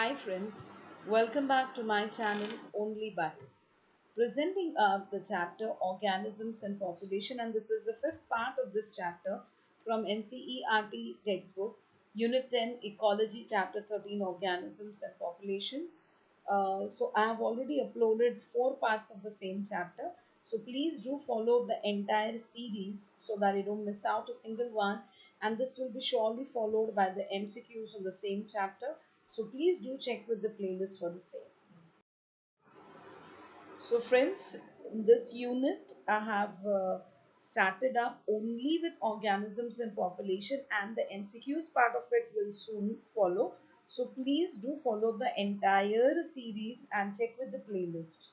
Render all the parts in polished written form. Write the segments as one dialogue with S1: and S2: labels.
S1: Hi friends, welcome back to my channel Only By. Presenting the chapter Organisms and Population, and this is the fifth part of this chapter from NCERT textbook, Unit 10 Ecology, Chapter 13 Organisms and Population. So I have already uploaded four parts of the same chapter. So please do follow the entire series so that you don't miss out a single one. And this will be surely followed by the MCQs on the same chapter. So please do check with the playlist for the same. So friends, in this unit I have started up only with organisms and population, and the MCQs part of it will soon follow. So please do follow the entire series and check with the playlist.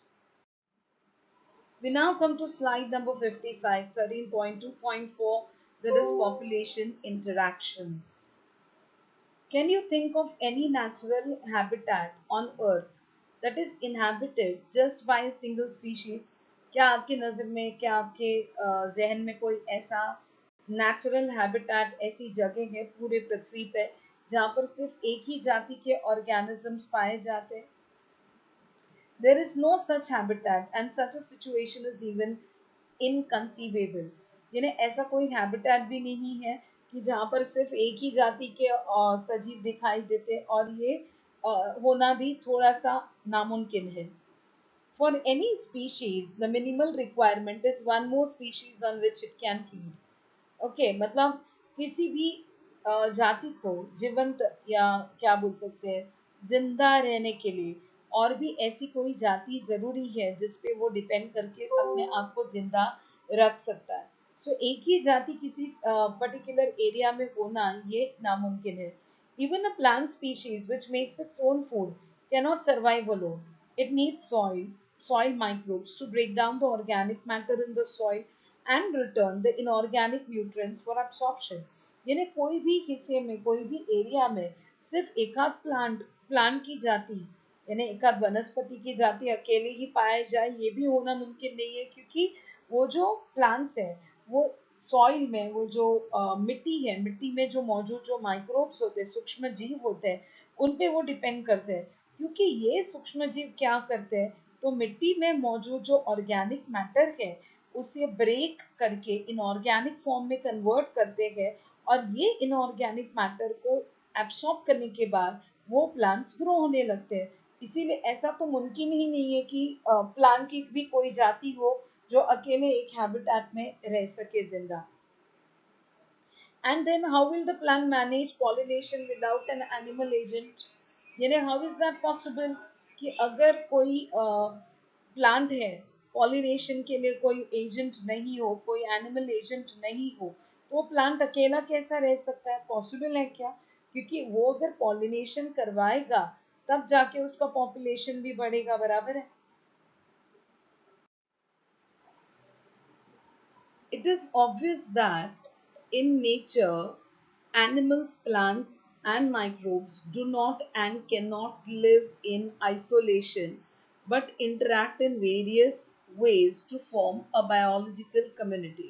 S1: We now come to slide number 55, 13.2.4, that is population interactions. Can you think of any natural habitat on Earth that is inhabited just by a single species? क्या आपकी नज़र में, क्या आपके जहन में कोई ऐसा नेचुरल हैबिटेट, ऐसी जगह है पूरे पृथ्वी पे जहाँ पर सिर्फ एक ही जाति के ऑर्गेनिजम्स पाए जाते हैं? There is no such habitat and such a situation is even inconceivable, यानी ऐसा कोई हैबिटेट भी नहीं है कि जहाँ पर सिर्फ एक ही जाति के सजीव दिखाई देते, और ये होना भी थोड़ा सा नामुमकिन है. For any species the minimal requirement is one more species on which it can feed. Okay, मतलब किसी भी जाति को जीवंत या क्या बोल सकते हैं जिंदा रहने के लिए और भी ऐसी कोई जाति जरूरी है जिसपे वो डिपेंड करके अपने आप को जिंदा रख सकता है. सो एक ही जाति किसी पर्टिकुलर एरिया में होना ये नामुमकिन है. Even a plant species which makes its own food cannot survive alone. It needs soil microbes to break down the organic matter in the soil and return the inorganic nutrients for absorption. यानी कोई भी हिस्से में, कोई भी area में सिर्फ एकाध प्लांट की जाति, यानी एकाध वनस्पति की जाति अकेले ही पाए जाए, ये भी होना मुमकिन नहीं है, क्योंकि वो जो प्लांट्स है वो सॉइल में, वो जो मिट्टी है, मिट्टी में जो मौजूद जो माइक्रोब्स होते हैं, सूक्ष्म जीव होते हैं, उन पे वो डिपेंड करते हैं. क्योंकि ये सूक्ष्म जीव क्या करते हैं, तो मिट्टी में मौजूद जो ऑर्गेनिक मैटर है उसे ब्रेक करके इनऑर्गेनिक फॉर्म में कन्वर्ट करते हैं, और ये इनऑर्गेनिक मैटर को एब्सॉर्ब करने के बाद वो प्लांट्स ग्रो होने लगते हैं. इसीलिए ऐसा तो मुमकिन ही नहीं है कि प्लांट की भी कोई जाति हो जो अकेले एक हैबिटेट में रह सके जिंदा. And then how will the plant manage pollination without an animal agent? यानी how is that possible कि अगर कोई प्लांट है, पॉलिनेशन के लिए कोई एजेंट नहीं हो, कोई एनिमल एजेंट नहीं हो, तो वो प्लांट अकेला कैसा रह सकता है? पॉसिबल है क्या? क्योंकि वो अगर पॉलिनेशन करवाएगा तब जाके उसका पॉपुलेशन भी बढ़ेगा, बराबर है. It is obvious that in nature, animals, plants, and microbes do not and cannot live in isolation but interact in various ways to form a biological community.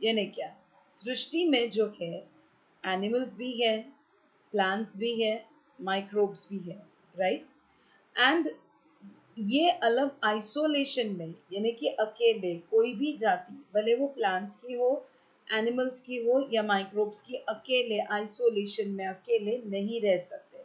S1: यानी क्या? सृष्टि में जो है एनिमल्स भी है, प्लांट्स भी है, माइक्रोब्स भी है, राइट? एंड ये अलग आइसोलेशन में, यानी कि अकेले कोई भी जाति, भले वो प्लांट्स की हो, एनिमल्स की हो या माइक्रोब्स की, अकेले आइसोलेशन में अकेले नहीं रह सकते,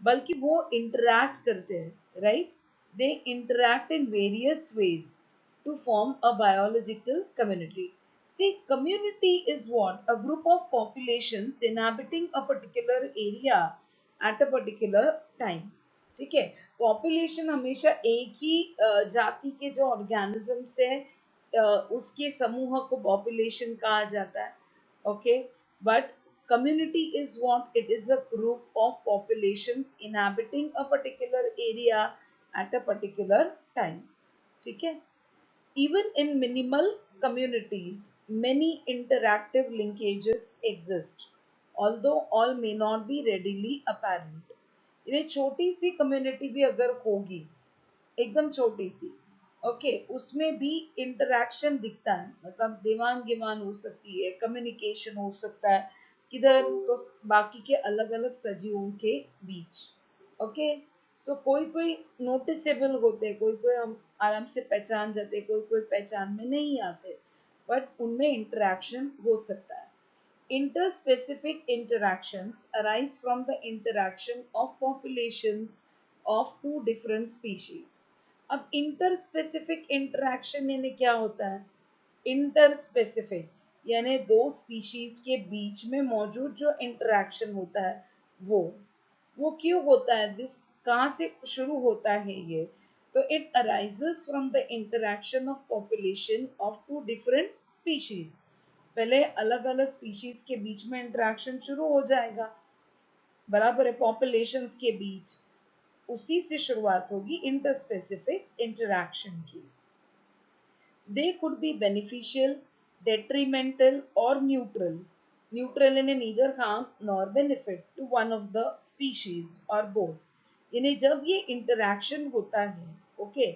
S1: बल्कि वो इंटरैक्ट करते हैं, right? They interact in various ways to form a biological community. See, community is what? A group of populations inhabiting a particular area at a particular time. ठीक है, पॉपुलेशन हमेशा एक ही जाति के जो ऑर्गेनिजम्स है उसके समूह को पॉपुलेशन कहा जाता है. Okay, but community is what? It is a group of populations inhabiting a particular area at a particular time. ठीक है. Even in minimal communities, many interactive linkages exist, although all may not be readily apparent. यानी छोटी सी community भी अगर होगी, एकदम छोटी सी, okay, उसमें भी इंटरेक्शन दिखता है, मतलब दीवान गिवान हो सकती है, कम्युनिकेशन हो सकता है किधर, तो बाकी के अलग अलग सजीवों के बीच. ओके, सो कोई कोई नोटिसेबल होते, कोई कोई हम आराम से पहचान जाते, कोई कोई पहचान में नहीं आते, बट उनमें इंटरेक्शन हो सकता है. Interspecific interactions arise from the interaction of populations of two different species. अब interspecific interaction यानी क्या होता है? Interspecific यानी दो species के बीच में मौजूद जो interaction होता है वो क्यों होता है? दिस कहाँ से शुरू होता है ये? तो it arises from the interaction of population of two different species. पहले अलग अलग स्पीशीज के बीच में इंटरेक्शन शुरू हो जाएगा, बराबर है, पॉपुलेशंस के बीच, उसी से शुरुआत होगी इंटरस्पेसिफिक इंटरेक्शन की. They could be beneficial, detrimental or neutral. Neutral in neither harm nor benefit to one of the species or both. यानी जब ये इंटरेक्शन होता है, ओके,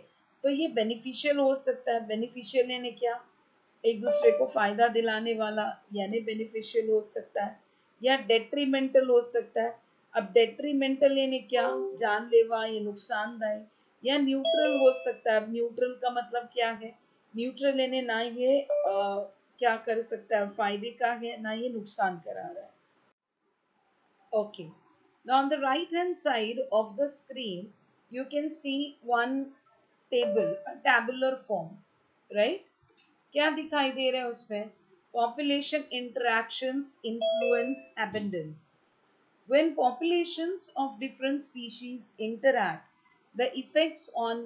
S1: तो ये बेनिफिशियल हो सकता है. बेनिफिशियल यानी क्या? एक दूसरे को फायदा दिलाने वाला, यानी बेनिफिशियल हो सकता है, या डेट्रीमेंटल हो सकता है. अब डेट्रीमेंटल यानी क्या? जानलेवा या नुकसानदायक. या न्यूट्रल हो सकता है. अब न्यूट्रल का मतलब क्या है? न्यूट्रल यानी ना ये क्या कर सकता है, फायदे का है, ना ये नुकसान करा रहा है. Okay. Now on the right hand side of the screen, you can see one table, a tabular form, right? क्या दिखाई दे रहा है उसमें? Population interactions influence abundance. When populations of different species interact, the effects on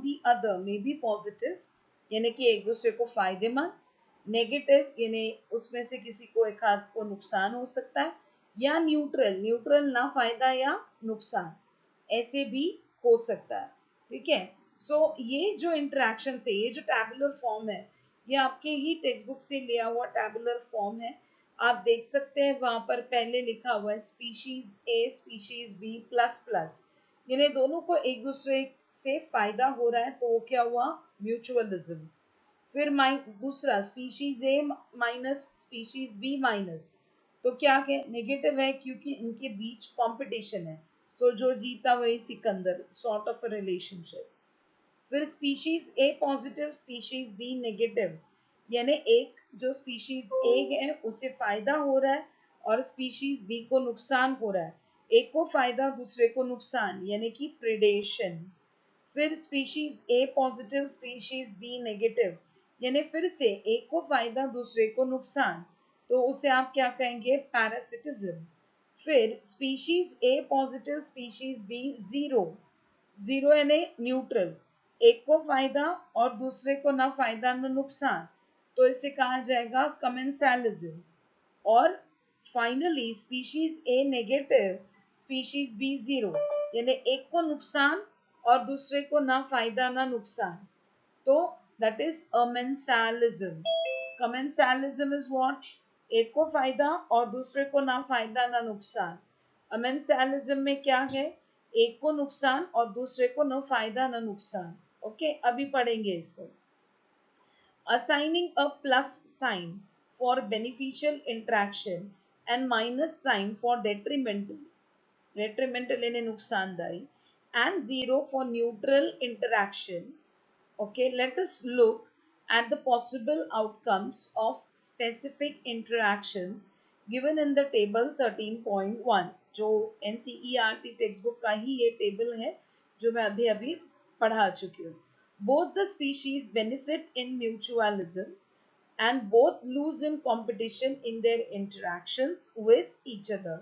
S1: the other may be positive, यानी कि एक दूसरे को फायदेमंद, नेगेटिव यानी उसमें से किसी को एक हाथ को नुकसान हो सकता है, या न्यूट्रल, न्यूट्रल ना फायदा या नुकसान, ऐसे भी हो सकता है. ठीक है, सो ये जो इंटरेक्शन से, ये जो टैबुलर फॉर्म है, ये आपके ही टेक्स्ट बुक से लिया हुआ टैबुलर फॉर्म है. आप देख सकते हैं वहां पर पहले लिखा हुआ है स्पीशीज ए स्पीशीज बी प्लस प्लस, यानी दोनों को एक दूसरे से फायदा हो रहा है, तो वो क्या हुआ? म्यूचुअलिज्म. फिर दूसरा स्पीशीज ए माइनस स्पीशीज बी माइनस, तो क्या है? नेगेटिव है, क्योंकि इनके बीच कंपटीशन है, सो जो जीता वही Sikandar, sort of a relationship. फिर species A positive species B negative, यानी एक जो स्पीशीज ए है उसे फायदा हो रहा है और स्पीशीज बी को नुकसान हो रहा है. एक को फायदा दूसरे को नुकसान, यानी कि प्रिडेशन. फिर species A positive species B negative, यानी फिर से एक को फायदा दूसरे को नुकसान, तो उसे आप क्या कहेंगे? पैरासिटिज्म. फिर species A positive species B zero, zero यानी न्यूट्रल, एक को फायदा और दूसरे को ना फायदा ना नुकसान, तो इसे कहा जाएगा कमेंसालिज्म. और फाइनली स्पीशीज ए नेगेटिव स्पीशीज बी जीरो, यानी एक को नुकसान और दूसरे को ना फायदा ना नुकसान, तो that is amensalism. Commensalism is what? एक को फायदा और दूसरे को ना फायदा ना नुकसान. अमेंसालिज्म में क्या है? एक को नुकसान और दूसरे को न फायदा न नुकसान. ओके, अभी पढ़ेंगे इसको. Assigning a plus sign for beneficial interaction and minus sign for detrimental, detrimental यानी नुकसानदायी, and zero for neutral interaction. Okay, let us look at the possible outcomes of specific interactions given in the table 13.1, जो NCERT text book का ही ये table है जो मैं अभी अभी पढ़ा चुकी हूँ. Both the species benefit in mutualism and both lose in competition in their interactions with each other.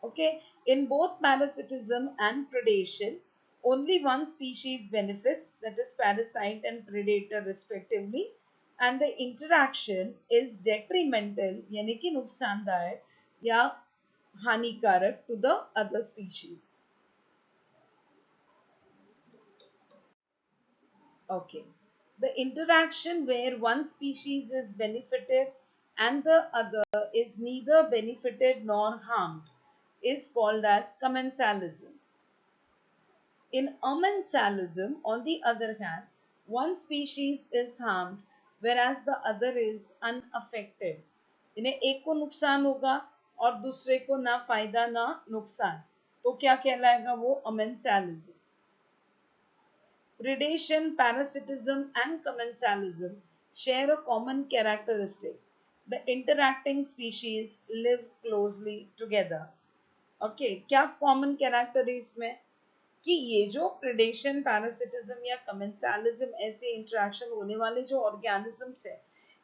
S1: Okay, in both parasitism and predation, only one species benefits, that is parasite and predator respectively, and the interaction is detrimental यानी कि नुकसानदायक या हानिकारक to the other species. Okay, the interaction where one species is benefited and the other is neither benefited nor harmed is called as commensalism. In amensalism, on the other hand, one species is harmed whereas the other is unaffected. इन्हें एक को नुकसान होगा और दूसरे को ना फायदा ना नुकसान. तो क्या कहलाएगा वो? अमेंसालिज्म. Predation, parasitism, and commensalism share a common characteristic. The interacting species live closely together. Okay, क्या common character है इसमें? कि ये जो प्रिडेशन, पैरासिटिज्म या कमेंसालिज्म ऐसे इंटरेक्शन होने वाले जो ऑर्गेनिजम्स है,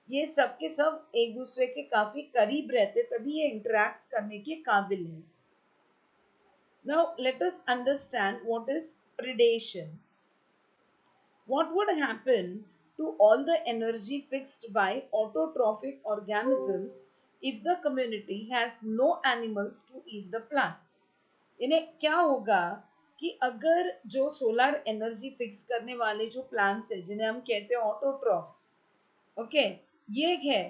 S1: ये सब के सब एक दूसरे के काफी करीब रहते, तभी ये इंटरेक्ट करने के काबिल है. Now let us understand what is predation. What would happen to all the energy fixed by autotrophic organisms if the community has no animals to eat the plants? इन्हें क्या होगा कि अगर जो सोलर एनर्जी फिक्स करने वाले जो plants है जिन्हें हम कहते हैं ऑटोट्रॉफ्स, ओके, ये है,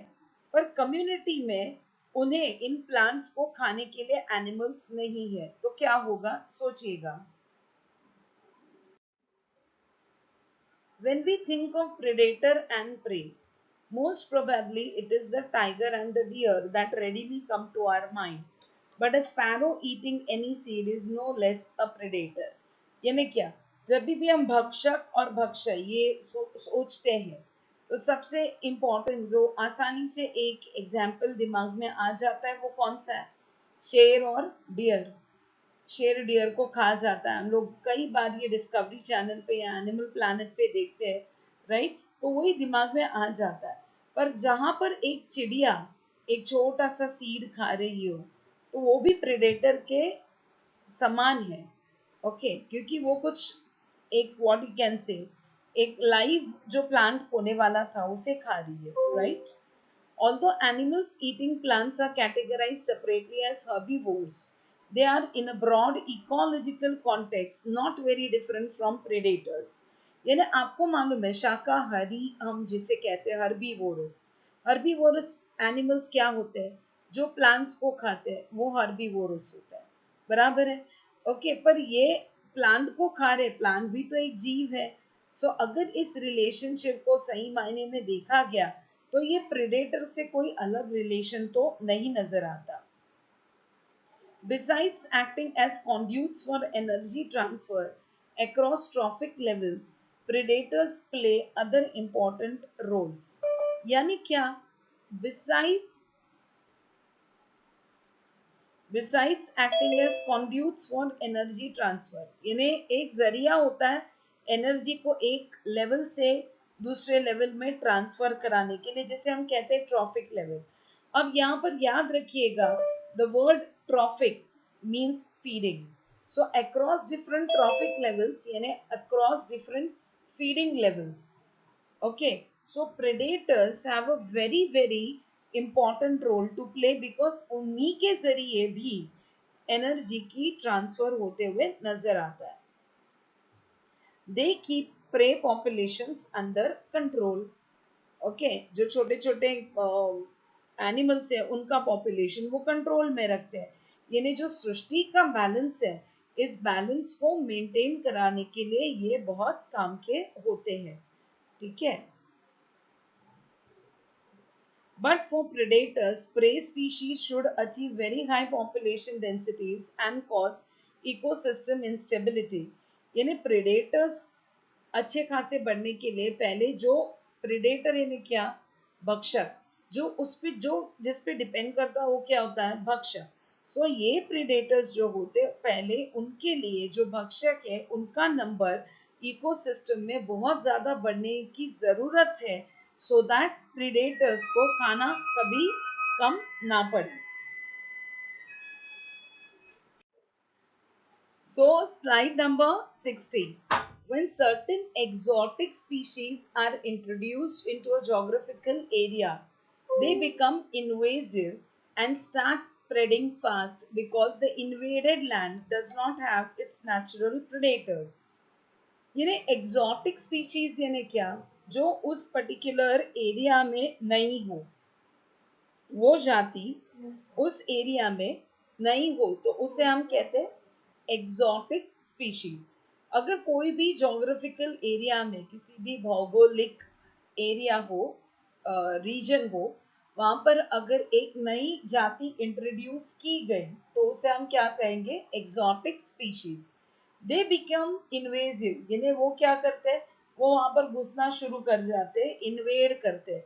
S1: पर कम्युनिटी में उन्हें इन प्लांट्स को खाने के लिए एनिमल्स नहीं है, तो क्या होगा? सोचिएगा. When we think of predator and prey, most probably it is the tiger and the deer that readily come to our mind. But a sparrow eating any seed is no less a predator. यानी क्या? जब भी हम भक्षक और भक्ष्य ये सोचते हैं, तो सबसे इम्पोर्टेंट जो आसानी से एक एग्जाम्पल दिमाग में आ जाता है वो कौन सा है? शेर और डियर. शेर डियर को खा जाता है. हम लोग कई बार ये डिस्कवरी चैनल पे या एनिमल प्लैनेट पे देखते हैं, राइट? तो वही दिमाग में आ जाता है. पर जहां पर एक चिड़िया एक छोटा सा सीड खा रही हो, तो वो भी प्रेडेटर के समान है. ओके, क्योंकि वो कुछ एक व्हाट यू कैन से एक लाइव जो प्लांट होने वाला था उसे खा रही है, right? Although animals eating plants are categorized separately as herbivores, they are in a broad ecological context not very different from predators. यानी आपको मालूम है शाकाहारी हम जिसे कहते हैं हर्बीवोरस. हर्बीवोरस एनिमल्स क्या होते हैं? जो प्लांट्स को खाते हैं वो हर्बीवोरस होता है, बराबर है? ओके, पर ये प्लांट को खा रहे, प्लांट भी तो एक जीव है. सो अगर इस रिलेशनशिप को सही मायने में देखा गया तो ये प्रेडेटर से कोई अलग रिलेशन तो नहीं नजर आता. Besides acting as conduits for energy transfer across trophic levels, predators play other important roles. यानी क्या? Besides acting as conduits for energy transfer, यानी एक जरिया होता है एनर्जी को एक लेवल से दूसरे लेवल में ट्रांसफर कराने के लिए, जैसे हम कहते हैं ट्रॉफिक लेवल. अब यहाँ पर याद रखिएगा, the word trophic means feeding. So across different trophic levels यानी across different feeding levels. Okay, so predators have a very very important role to play because उन्हीं के जरिए भी एनर्जी की ट्रांसफर होते हुए नजर आता है. They keep prey populations under control. Okay, जो छोटे छोटे एनिमल्स है उनका पॉपुलेशन वो कंट्रोल में रखते हैं. यानी जो सृष्टि का बैलेंस है, इस बैलेंस को मेंटेन कराने के लिए ये बहुत काम के होते हैं. ठीक है. But for predators, prey species should achieve very high population densities and cause ecosystem instability. यानी predators अच्छे खासे बढ़ने के लिए पहले जो predator यानी क्या? भक्षक. जो उस पे जो जिस पे डिपेंड करता है वो क्या होता है? भक्षक. सो ये predators जो होते पहले उनके लिए जो भक्षक है उनका नंबर इकोसिस्टम में बहुत ज्यादा बढ़ने की जरूरत है, so that predators को खाना कभी कम ना पड़े. So slide number 60. When certain exotic species are introduced into a geographical area, they become invasive and start spreading fast because the invaded land does not have its natural predators. यानी exotic species यानी क्या? जो उस particular area में नहीं हो, वो जाति उस एरिया में नहीं हो, तो उसे हम कहते हैं एग्जॉटिक स्पीशीज. अगर कोई भी जोग्राफिकल एरिया में किसी भी भौगोलिक एरिया हो, रीजन हो, वहां पर अगर एक नई जाति इंट्रोड्यूस की गई तो उसे हम क्या कहेंगे, exotic species. They become invasive, यानी वो क्या करते हैं, वो वहां पर घुसना शुरू कर जाते हैं, इन्वेड करते हैं।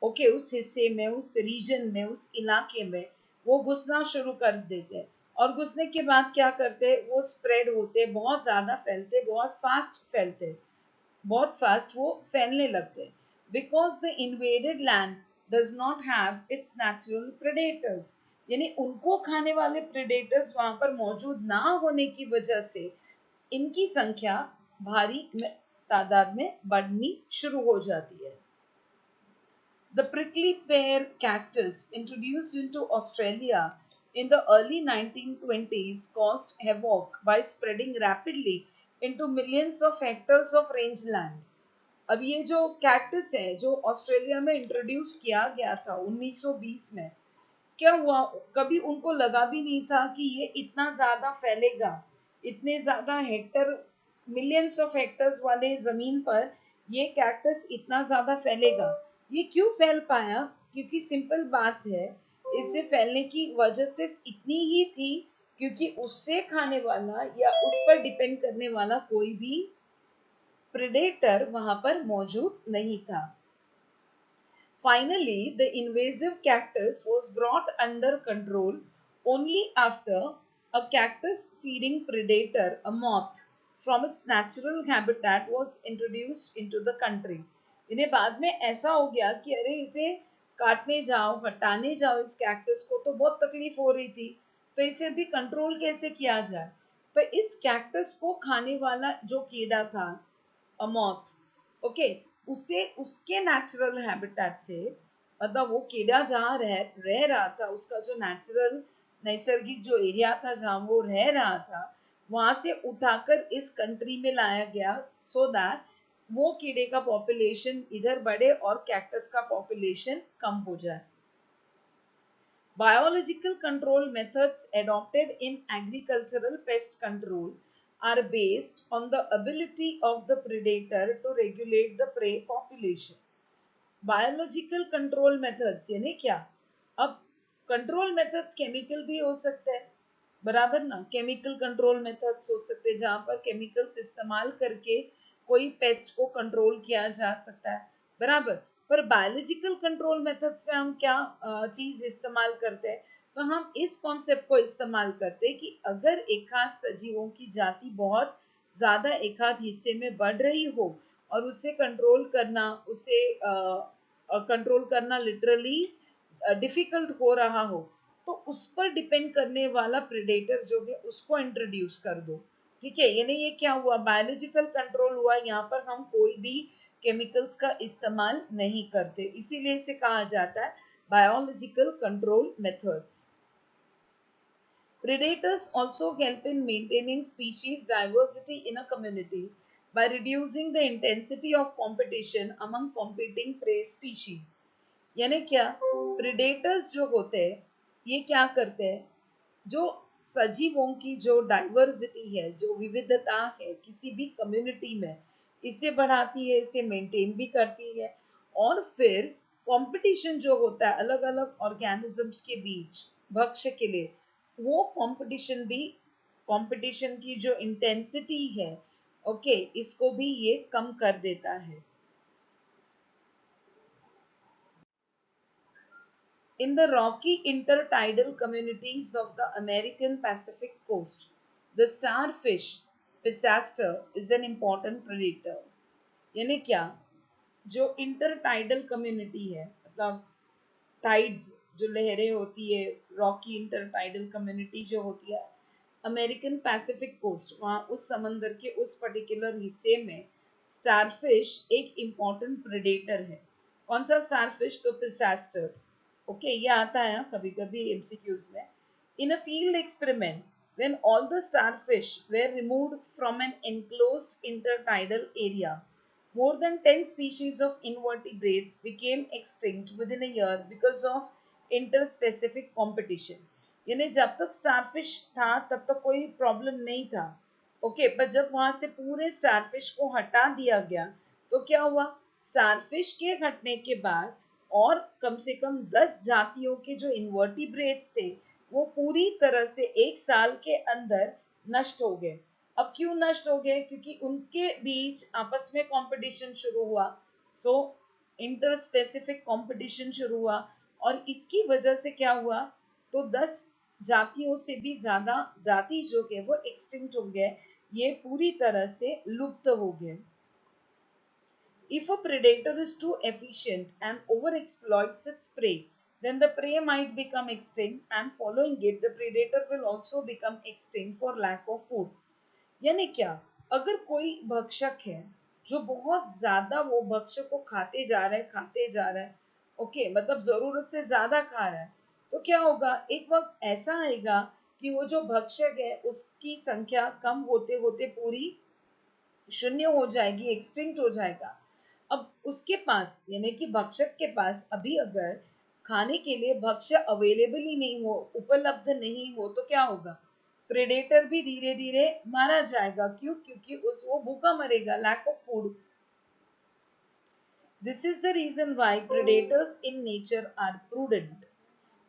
S1: ओके, उस हिस्से में, उस रीजन में, उस इलाके में वो घुसना शुरू कर देते हैं। और घुसने के बाद क्या करते हैं, वो स्प्रेड होते, बहुत ज्यादा फैलते, बहुत फास्ट फैलते, बहुत फास्ट वो फैलने लगते हैं। Because the invaded land does not have it's natural predators, यानी उनको खाने वाले प्रेडेटर्स वहां पर मौजूद ना होने की वजह से इनकी संख्या भारी तादाद में बढ़नी शुरू हो जाती है। The prickly pear cactus, introduced into Australia in the early 1920s, caused havoc by spreading rapidly into millions of hectares of rangeland. अब ये जो कैक्टस है जो ऑस्ट्रेलिया में इंट्रोड्यूस किया गया था 1920 में, क्या हुआ, कभी उनको लगा भी नहीं था कि ये इतना ज्यादा फैलेगा, इतने ज्यादा हेक्टर, मिलियंस ऑफ हेक्टर्स वाले जमीन पर ये कैक्टस इतना ज्यादा फैलेगा। ये क्यों फैल पाया, क्योंकि सिंपल बात है, इसे फैलने की वजह सिर्फ इतनी ही थी क्योंकि उससे खाने वाला या उस पर डिपेंड करने वाला कोई भी प्रेडेटर वहां पर मौजूद नहीं था। Finally, the invasive cactus was brought under control only after a cactus feeding predator, a moth, from its natural habitat was introduced into the country. इन्हें बाद में ऐसा हो गया कि अरे इसे काटने जाओ, हटाने जाओ इस कैक्टस को तो बहुत तकलीफ हो रही थी, तो इसे भी कंट्रोल कैसे किया जाए। तो इस कैक्टस को खाने वाला जो कीड़ा था, अमोथ, ओके, उसे उसके नेचुरल हैबिटेट से, मतलब वो कीड़ा जहाँ रह रहा था, उसका जो नेचुरल नैसर्गिक जो एरिया था जहाँ वो रह रहा था, वहां से उठाकर इस कंट्री में लाया गया सो दैट वो कीड़े का पॉपुलेशन इधर बढ़े और कैक्टस का पॉपुलेशन कम हो जाए। Biological control methods adopted in agricultural pest control are based on the ability of the predator to regulate the prey population. Biological control methods यानी क्या, अब कंट्रोल मेथड्स केमिकल भी हो सकते हैं, बराबर ना, केमिकल कंट्रोल मेथड्स हो सकते हैं जहां पर केमिकल्स इस्तेमाल करके कोई पेस्ट को कंट्रोल किया जा सकता है, बराबर। पर बायोलॉजिकल कंट्रोल मेथड्स में हम क्या चीज इस्तेमाल करते हैं, तो हम इस कॉन्सेप्ट को इस्तेमाल करते हैं कि अगर एकाध सजीवों की जाति बहुत ज्यादा एकाध हिस्से में बढ़ रही हो और उसे कंट्रोल करना, उसे कंट्रोल करना लिटरली डिफिकल्ट हो रहा हो, तो उस पर डिपेंड करने वाला प्रेडेटर जो है उसको इंट्रोड्यूस कर दो। ठीक है, यानी ये क्या हुआ, बायोलॉजिकल कंट्रोल हुआ, यहाँ पर हम कोई भी केमिकल्स का इस्तेमाल नहीं करते, इसीलिए इसे कहा जाता है biological control methods. Predators also help in maintaining species diversity in a community by reducing the intensity of competition among competing prey species. यानी क्या, प्रिडेटर्स जो होते हैं ये क्या करते हैं, जो सजीवों की जो डाइवर्सिटी है, जो विविधता है किसी भी कम्युनिटी में, इसे बढ़ाती है, इसे मेंटेन भी करती है। और फिर कंपटीशन जो होता है अलग अलग ऑर्गेनिजम्स के बीच भक्ष्य के लिए, वो कंपटीशन भी, कंपटीशन की जो इंटेंसिटी है, ओके, इसको भी ये कम कर देता है। In the rocky intertidal communities of the American Pacific coast, the starfish Pisaster is an important predator. यानी क्या, जो इंटरटाइडल कम्युनिटी है, मतलब टाइड्स जो लहरें होती है, रॉकी इंटरटाइडल कम्युनिटी जो होती है अमेरिकन पैसिफिक कोस्ट, वहाँ उस समंदर के उस पर्टिकुलर हिस्से में स्टारफिश एक इम्पॉर्टेंट प्रेडेटर है। कौन सा स्टारफिश, तो पिसास्टर। ओके, ये आता है कभी कभी एमसीक्यूज में। In a field experiment when all the starfish were removed from an enclosed intertidal area, more than 10 species of invertebrates became extinct within a year because of interspecific competition. यानी जब तक starfish था तब तक कोई problem नहीं था, okay, पर जब वहां से पूरे स्टारफिश को हटा दिया गया तो क्या हुआ, स्टारफिश के हटने के बाद और कम से कम 10 जातियों के जो इन्वर्टिब्रेट्स थे वो पूरी तरह से 1 साल के अंदर नष्ट हो गए। अब क्यों नष्ट हो गए? क्योंकि उनके बीच आपस में कंपटीशन शुरू हुआ। सो इंटर स्पेसिफिक कंपटीशन शुरू हुआ और इसकी वजह से क्या हुआ, तो 10 जातियों से भी ज्यादा जाति जो है वो एक्सटिंक्ट हो गए, ये पूरी तरह से लुप्त हो गए। If a predator is too efficient and overexploits its prey, then the prey might become extinct, and following it, the predator will also become extinct for lack of food. यानी क्या? अगर कोई भक्षक है जो बहुत ज्यादा वो भक्षक को खाते जा रहा है, ओके, मतलब जरूरत से ज्यादा खा रहा है, तो क्या होगा, एक वक्त ऐसा आएगा कि वो जो भक्षक है उसकी संख्या कम होते होते पूरी शून्य हो जाएगी, एक्सटिंक्ट हो जाएगा। अब उसके पास यानी कि भक्षक के पास अभी अगर खाने के लिए भक्ष्य अवेलेबल ही नहीं हो, उपलब्ध नहीं हो, तो क्या होगा, प्रेडेटर भी धीरे धीरे मारा जाएगा। क्यों? क्योंकि उस वो भूखा मरेगा, lack of food. This is the reason why predators in nature are prudent.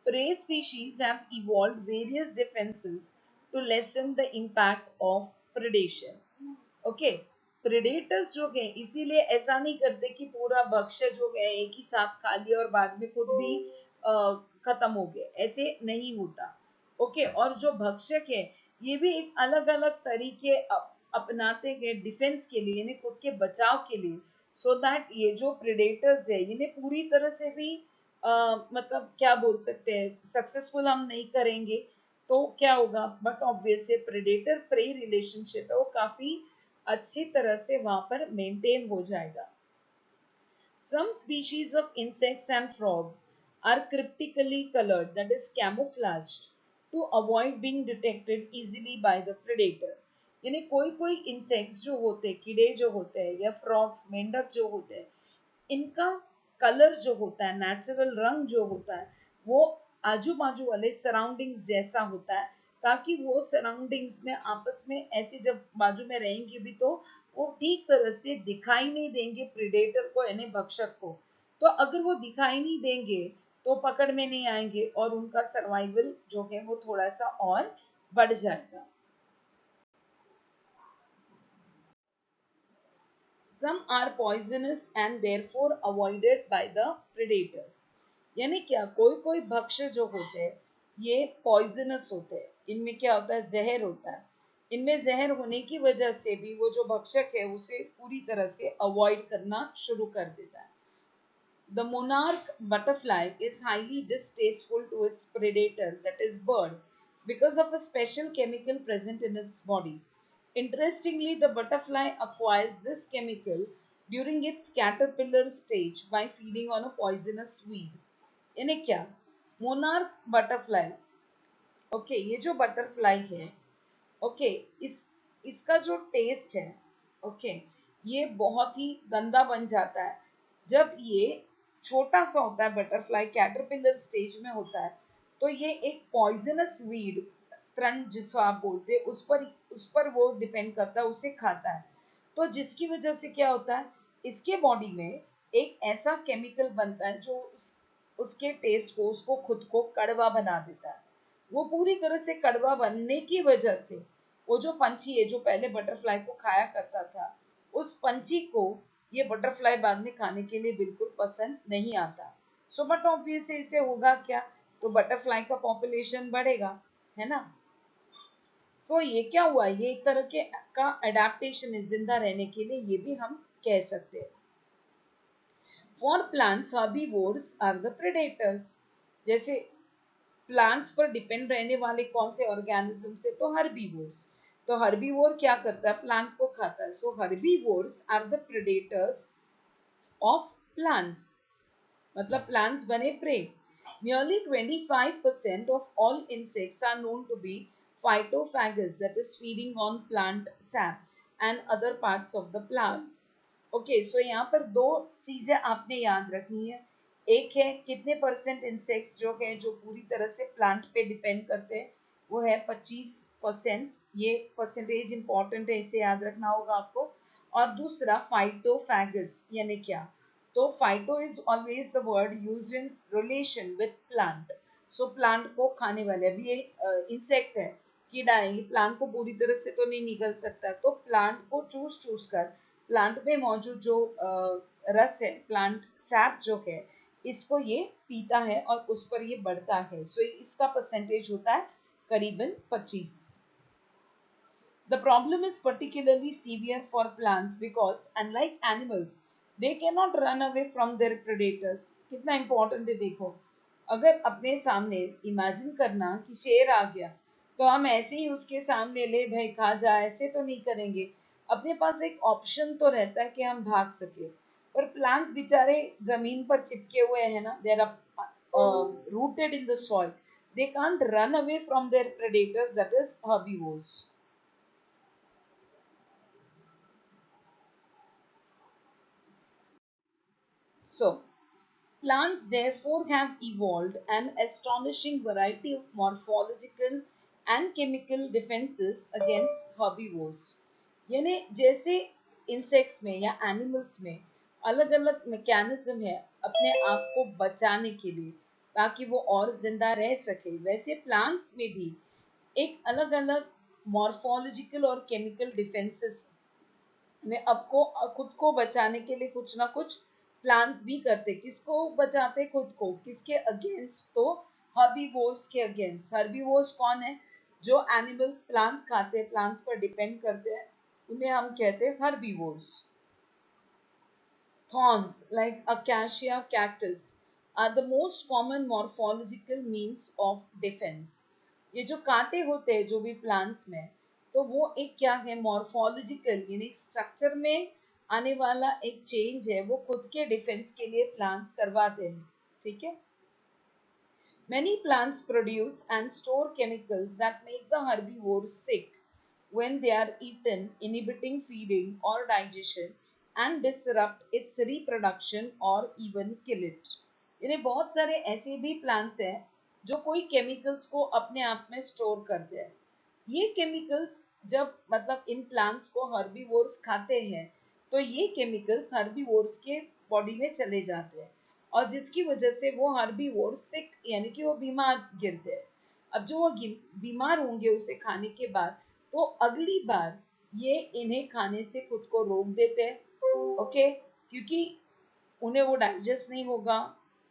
S1: Prey species have evolved various defenses to lessen the impact of predation. Okay, predators जो है इसीलिए ऐसा नहीं करते कि पूरा भक्ष्य जो है एक ही साथ खा लिया और बाद में खुद भी खत्म हो गए, ऐसे नहीं होता। ओके, और जो भक्षक है ये भी एक अलग अलग तरीके अपनाते हैं डिफेंस के लिए, यानी खुद के बचाव के लिए, सो दैट ये जो प्रेडेटर्स है इन्हें पूरी तरह से भी मतलब क्या बोल सकते हैं, सक्सेसफुल हम नहीं करेंगे तो क्या होगा, but obviously predator pray relationship है वो काफी अच्छी तरह से वहां पर मेंटेन हो जाएगा। Some species of insects and frogs are cryptically colored, that is camouflaged, to avoid being detected easily by the predator. यानी कोई कोई इंसेक्ट्स जो होते हैं, कीड़े जो होते हैं या फ्रॉग्स मेंढक जो होते हैं, इनका कलर जो होता है, नेचुरल रंग जो होता है, वो आजू बाजू वाले सराउंडिंग्स जैसा होता है, ताकि वो सराउंडिंग्स में आपस में ऐसे जब बाजू में रहेंगे भी तो वो ठीक तरह से दिखाई नहीं देंगे प्रेडेटर को, यानी भक्षक को। तो अगर वो दिखाई नहीं देंगे तो पकड़ में नहीं आएंगे और उनका सर्वाइवल जो है वो थोड़ा सा और बढ़ जाएगा। Some are poisonous and therefore avoided by the predators. यानी क्या, कोई कोई भक्ष्य जो होते हैं ये पॉइजनस होते हैं, इनमें क्या होता है, जहर होता है। इनमें जहर होने की वजह से भी वो जो भक्षक है उसे पूरी तरह से अवॉइड करना शुरू कर देता है। The monarch butterfly is highly distasteful to its predator, that is bird, because of a special chemical present in its body. Interestingly, the butterfly acquires this chemical during its caterpillar stage by feeding on a poisonous weed. यानी क्या, monarch butterfly, okay, ये जो butterfly है, okay, इसका जो test है, okay, ये बहुत ही गंदा बन जाता है जब ये छोटा सा होता है, बटरफ्लाई कैटरपिलर स्टेज में होता है, तो ये एक पॉइजनस वीड, तृण जिसको आप बोलते हैं, उस पर वो डिपेंड करता है, उसे खाता है। तो जिसकी वजह से क्या होता है, इसके बॉडी में एक ऐसा केमिकल बनता है जो उसके टेस्ट को, उसको खुद को कड़वा बना देता है। वो पूरी तरह से कड़वा बनने की वजह से वो जो पंछी है जो पहले बटरफ्लाई को खाया करता था, उस पंछी को ये बटरफ्लाई बाद में खाने के लिए बिल्कुल पसंद नहीं आता। सो बट ऑब्वियसली इससे होगा क्या, तो बटरफ्लाई का पॉपुलेशन बढ़ेगा, है ना। सो ये क्या हुआ, ये एक तरह के का अडेप्टेशन है जिंदा रहने के लिए, ये भी हम कह सकते हैं। For plants herbivores are the predators. जैसे प्लांट्स पर डिपेंड रहने वाले कौन से ऑर्गेनिजम्स है, तो हर्बीवोर्स। तो हर्बीवोर क्या करता है, प्लांट को खाता है। So herbivores are the predators of plants, मतलब प्लांट्स बने prey. Nearly 25% of all insects are known to be phytophagous, that is feeding on plant sap and other parts of the plants. Okay, so यहाँ पर दो चीजें आपने याद रखनी है। एक है कितने परसेंट इंसेक्ट्स जो है जो पूरी तरह से प्लांट पे डिपेंड करते हैं, वो है 25%। ये परसेंटेज इंपॉर्टेंट है, इसे याद रखना होगा आपको। और दूसरा फाइटोफैगस, यानी क्या, तो phyto is always the word used in relation with plant. So plant को खाने वाले, अभी ये इंसेक्ट है, कीड़ा है, ये प्लांट को पूरी तरह से तो नहीं निगल सकता, तो प्लांट को चूस चूस कर प्लांट में मौजूद जो रस है, प्लांट सैप जो है, इसको ये पीता है और उस पर ये बढ़ता है. सो इसका परसेंटेज होता है करीबन 25. The problem is particularly severe for plants because, unlike animals, they cannot run away from their predators. कितना important है देखो. अगर अपने सामने इमेजिन करना कि शेर आ गया, तो हम ऐसे ही उसके सामने ले भाई खा जा, ऐसे तो नहीं करेंगे. अपने पास एक ऑप्शन तो रहता है कि हम भाग सके. पर प्लांट्स बेचारे जमीन पर चिपके हुए हैं ना, they are rooted in the soil. They can't run away from their predators, that is herbivores. So, plants therefore have evolved an astonishing variety of morphological and chemical defenses against herbivores. यानी जैसे insects में या animals में अलग अलग mechanism है अपने आप को बचाने के लिए ताकि वो और जिंदा रह सके, वैसे प्लांट्स में भी एक अलग अलग मॉर्फोलॉजिकल और केमिकल डिफेंसेस ने आपको खुद को बचाने के लिए कुछ ना कुछ प्लान्स भी करते. किसको बचाते? खुद को. किसके अगेंस्ट? तो हर्बीवोर्स के अगेंस्ट. हर्बीवोर्स कौन है? जो एनिमल्स प्लांट्स खाते हैं, प्लांट्स पर डिपेंड करते हैं, उन्हें हम कहते हैं herbivores. Thorns like acacia cactus are the most common morphological means of defense. ये जो कांटे होते हैं जो भी प्लांट्स में, तो वो एक क्या है, मॉर्फोलॉजिकल यानी स्ट्रक्चर में आने वाला एक चेंज है, वो खुद के डिफेंस के लिए प्लांट्स करवाते हैं. ठीक है. Many plants produce and store chemicals that make the herbivore sick when they are eaten, inhibiting feeding or digestion and disrupt its reproduction or even kill it. यानी बहुत सारे ऐसे भी प्लांट्स हैं जो कोई केमिकल्स को अपने आप में स्टोर करते हैं. ये केमिकल्स जब मतलब इन प्लांट्स को हर्बीवोर्स खाते हैं, तो ये केमिकल्स हर्बीवोर्स के बॉडी में चले जाते हैं और जिसकी वजह से वो हर्बीवोर सिक यानी कि वो बीमार गिरते हैं. अब जो वो बीमार होंगे उसे खाने के बाद, तो अगली बार ये इन्हें खाने से खुद को रोक देते हैं. ओके. क्योंकि उन्हें वो डाइजेस्ट नहीं होगा,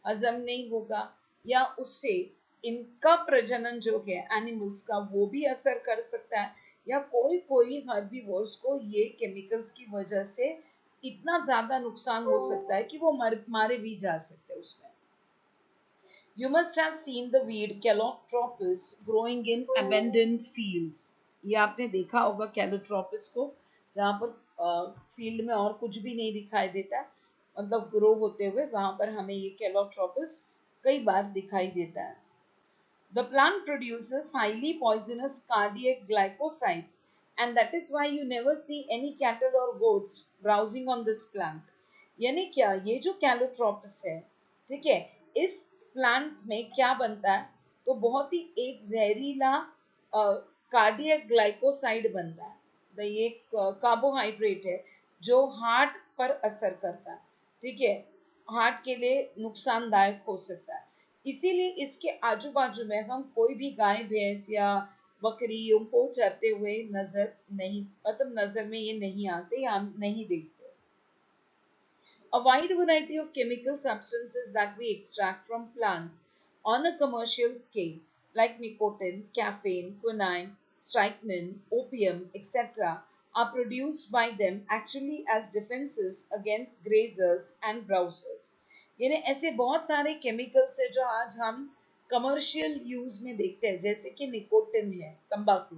S1: हजम नहीं होगा, या उससे इनका प्रजनन जो है एनिमल्स का वो भी असर कर सकता है, या कोई कोई हर्बीवोर्स को ये केमिकल्स की वजह से इतना ज्यादा नुकसान हो सकता है कि वो मारे भी जा सकते हैं उसमें. You must have seen the weed Calotropis growing in abandoned fields. ये आपने देखा होगा कैलोट्रोपिस को, जहाँ पर फील्ड में और कुछ भी नहीं दिखाई देता, मतलब ग्रो होते हुए, वहां पर हमें ये कैलोट्रोपिस कई बार दिखाई देता है. The plant produces highly poisonous cardiac glycosides, and that is why you never see any cattle or goats browsing on this plant. यानी क्या, ये जो कैलोट्रोपिस है, ठीक है, इस प्लांट में क्या बनता है, तो बहुत ही एक जहरीला कार्डियक ग्लाइकोसाइड बनता है. ये कार्बोहाइड्रेट है जो हार्ट पर असर करता है. ठीक है, हार्ट के लिए नुकसानदायक हो सकता है. इसीलिए इसके आजू बाजू में हम कोई भी गाय भैंस या बकरियों को चरते हुए नजर नहीं, मतलब नजर में ये नहीं आते या हम नहीं देखते. A wide variety of chemical substances that we extract from plants on a commercial scale, like nicotine, caffeine, quinine, strychnine, opium, etc., are produced by them actually as defenses against grazers and browsers. यानी ऐसे बहुत सारे chemicals है जो आज हम commercial use में देखते हैं, जैसे कि निकोटिन है तंबाकू,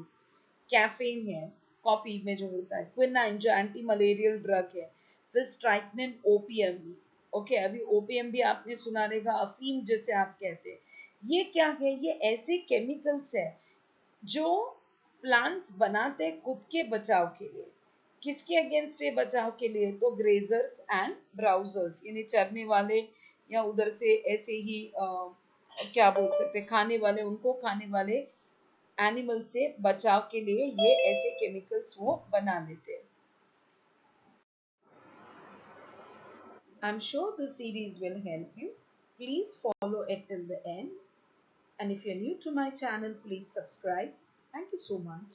S1: कैफीन है कॉफी में जो होता है, क्विनाइन जो एंटी मलेरियल ड्रग है, फिर स्ट्राइकनिन ओपियम. ओके, अभी ओपियम भी आपने सुना रहेगा, अफीम जैसे आप कहते हैं. ये क्या है? ये ऐसे केमिकल्स है जो प्लांट्स बनाते खुद के बचाव के लिए. किसके अगेंस्ट ये बचाव के लिए? तो ग्रेजर्स एंड ब्राउजर्स, यानी चरने वाले या उधर से ऐसे ही क्या बोल सकते, खाने वाले, उनको खाने वाले एनिमल से बचाव के लिए ये ऐसे केमिकल्स वो बना लेते हैं. I'm sure the series will help you. Please follow it till the end. And if you're new to my channel, please subscribe. Thank you so much.